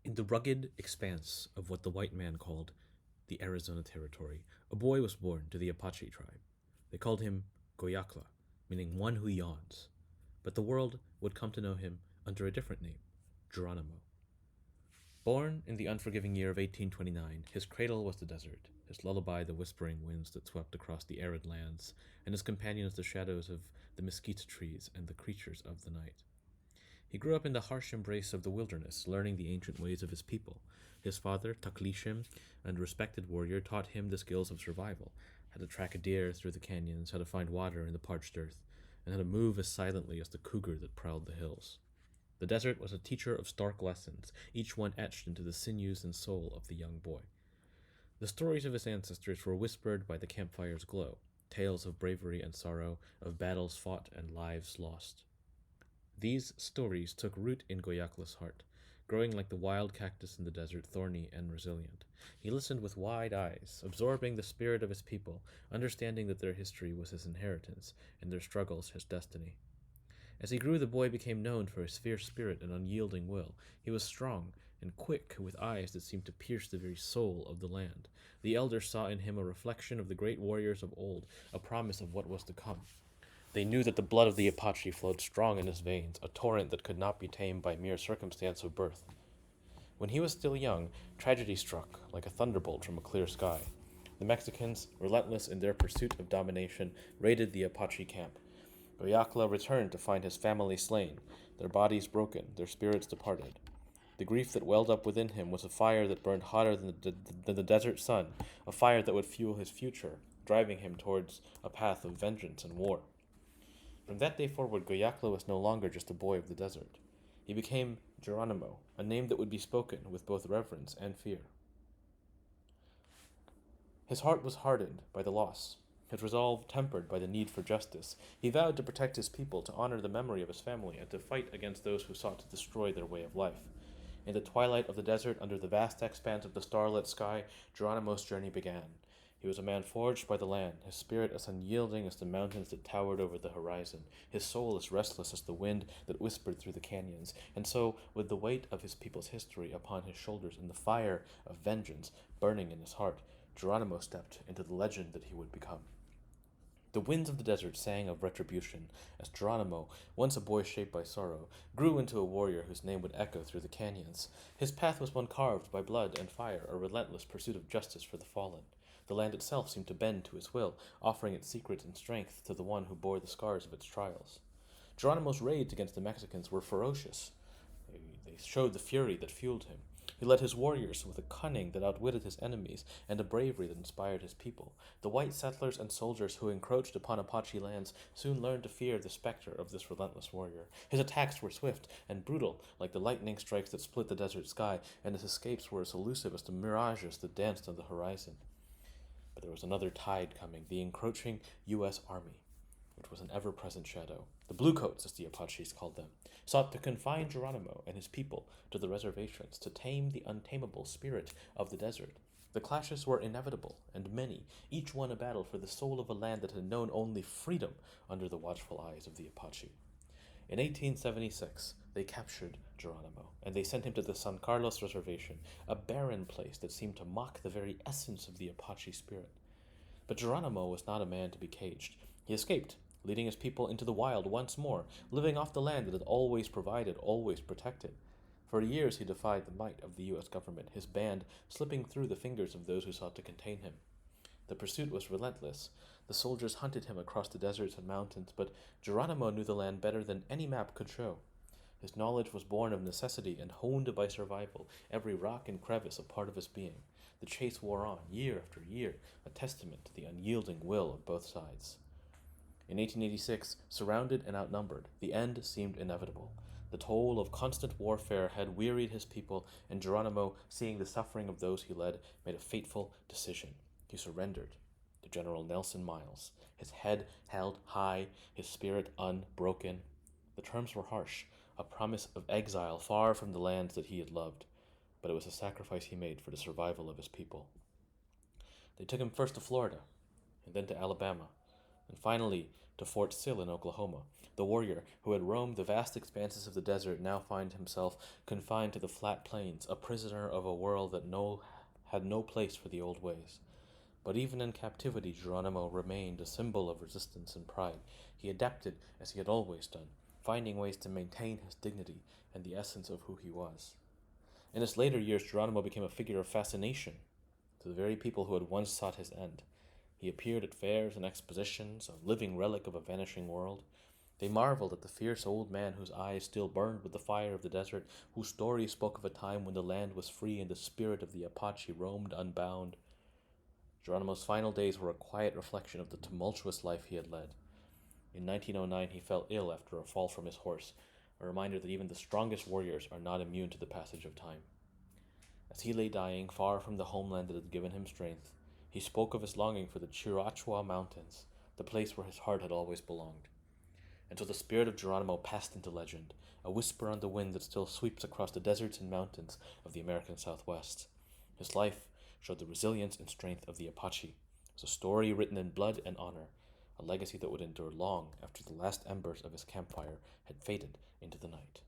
In the rugged expanse of what the white man called the Arizona Territory, a boy was born to the Apache tribe. They called him Goyakla, meaning one who yawns, but the world would come to know him under a different name, Geronimo. Born in the unforgiving year of 1829, his cradle was the desert, his lullaby the whispering winds that swept across the arid lands, and his companions the shadows of the mesquite trees and the creatures of the night. He grew up in the harsh embrace of the wilderness, learning the ancient ways of his people. His father, Taklishim, a respected warrior, taught him the skills of survival, how to track a deer through the canyons, how to find water in the parched earth, and how to move as silently as the cougar that prowled the hills. The desert was a teacher of stark lessons, each one etched into the sinews and soul of the young boy. The stories of his ancestors were whispered by the campfire's glow, tales of bravery and sorrow, of battles fought and lives lost. These stories took root in Goyakla's heart, growing like the wild cactus in the desert, thorny and resilient. He listened with wide eyes, absorbing the spirit of his people, understanding that their history was his inheritance, and their struggles his destiny. As he grew, the boy became known for his fierce spirit and unyielding will. He was strong and quick, with eyes that seemed to pierce the very soul of the land. The elders saw in him a reflection of the great warriors of old, a promise of what was to come. They knew that the blood of the Apache flowed strong in his veins, a torrent that could not be tamed by mere circumstance of birth. When he was still young, tragedy struck like a thunderbolt from a clear sky. The Mexicans, relentless in their pursuit of domination, raided the Apache camp. Oyakla returned to find his family slain, their bodies broken, their spirits departed. The grief that welled up within him was a fire that burned hotter than the desert sun, a fire that would fuel his future, driving him towards a path of vengeance and war. From that day forward, Goyakla was no longer just a boy of the desert. He became Geronimo, a name that would be spoken with both reverence and fear. His heart was hardened by the loss, his resolve tempered by the need for justice. He vowed to protect his people, to honor the memory of his family, and to fight against those who sought to destroy their way of life. In the twilight of the desert, under the vast expanse of the starlit sky, Geronimo's journey began. He was a man forged by the land, his spirit as unyielding as the mountains that towered over the horizon, his soul as restless as the wind that whispered through the canyons. And so, with the weight of his people's history upon his shoulders and the fire of vengeance burning in his heart, Geronimo stepped into the legend that he would become. The winds of the desert sang of retribution as Geronimo, once a boy shaped by sorrow, grew into a warrior whose name would echo through the canyons. His path was one carved by blood and fire, a relentless pursuit of justice for the fallen. The land itself seemed to bend to his will, offering its secret and strength to the one who bore the scars of its trials. Geronimo's raids against the Mexicans were ferocious. They showed the fury that fueled him. He led his warriors with a cunning that outwitted his enemies and a bravery that inspired his people. The white settlers and soldiers who encroached upon Apache lands soon learned to fear the specter of this relentless warrior. His attacks were swift and brutal, like the lightning strikes that split the desert sky, and his escapes were as elusive as the mirages that danced on the horizon. But there was another tide coming, the encroaching U.S. Army, which was an ever-present shadow. The Bluecoats, as the Apaches called them, sought to confine Geronimo and his people to the reservations, to tame the untamable spirit of the desert. The clashes were inevitable and many, each one a battle for the soul of a land that had known only freedom under the watchful eyes of the Apache. In 1876, they captured Geronimo, and they sent him to the San Carlos Reservation, a barren place that seemed to mock the very essence of the Apache spirit. But Geronimo was not a man to be caged. He escaped, leading his people into the wild once more, living off the land that had always provided, always protected. For years he defied the might of the U.S. government, his band slipping through the fingers of those who sought to contain him. The pursuit was relentless. The soldiers hunted him across the deserts and mountains, but Geronimo knew the land better than any map could show. His knowledge was born of necessity and honed by survival, every rock and crevice a part of his being. The chase wore on, year after year, a testament to the unyielding will of both sides. In 1886, surrounded and outnumbered, the end seemed inevitable. The toll of constant warfare had wearied his people, and Geronimo, seeing the suffering of those he led, made a fateful decision. He surrendered to General Nelson Miles, his head held high, his spirit unbroken. The terms were harsh, a promise of exile far from the lands that he had loved, but it was a sacrifice he made for the survival of his people. They took him first to Florida, and then to Alabama, and finally to Fort Sill in Oklahoma. The warrior, who had roamed the vast expanses of the desert, now found himself confined to the flat plains, a prisoner of a world that had no place for the old ways. But even in captivity, Geronimo remained a symbol of resistance and pride. He adapted as he had always done, finding ways to maintain his dignity and the essence of who he was. In his later years, Geronimo became a figure of fascination to the very people who had once sought his end. He appeared at fairs and expositions, a living relic of a vanishing world. They marveled at the fierce old man whose eyes still burned with the fire of the desert, whose story spoke of a time when the land was free and the spirit of the Apache roamed unbound. Geronimo's final days were a quiet reflection of the tumultuous life he had led. In 1909, he fell ill after a fall from his horse, a reminder that even the strongest warriors are not immune to the passage of time. As he lay dying, far from the homeland that had given him strength, he spoke of his longing for the Chirachua Mountains, the place where his heart had always belonged. And so the spirit of Geronimo passed into legend, a whisper on the wind that still sweeps across the deserts and mountains of the American Southwest. His life showed the resilience and strength of the Apache. It was a story written in blood and honor, a legacy that would endure long after the last embers of his campfire had faded into the night.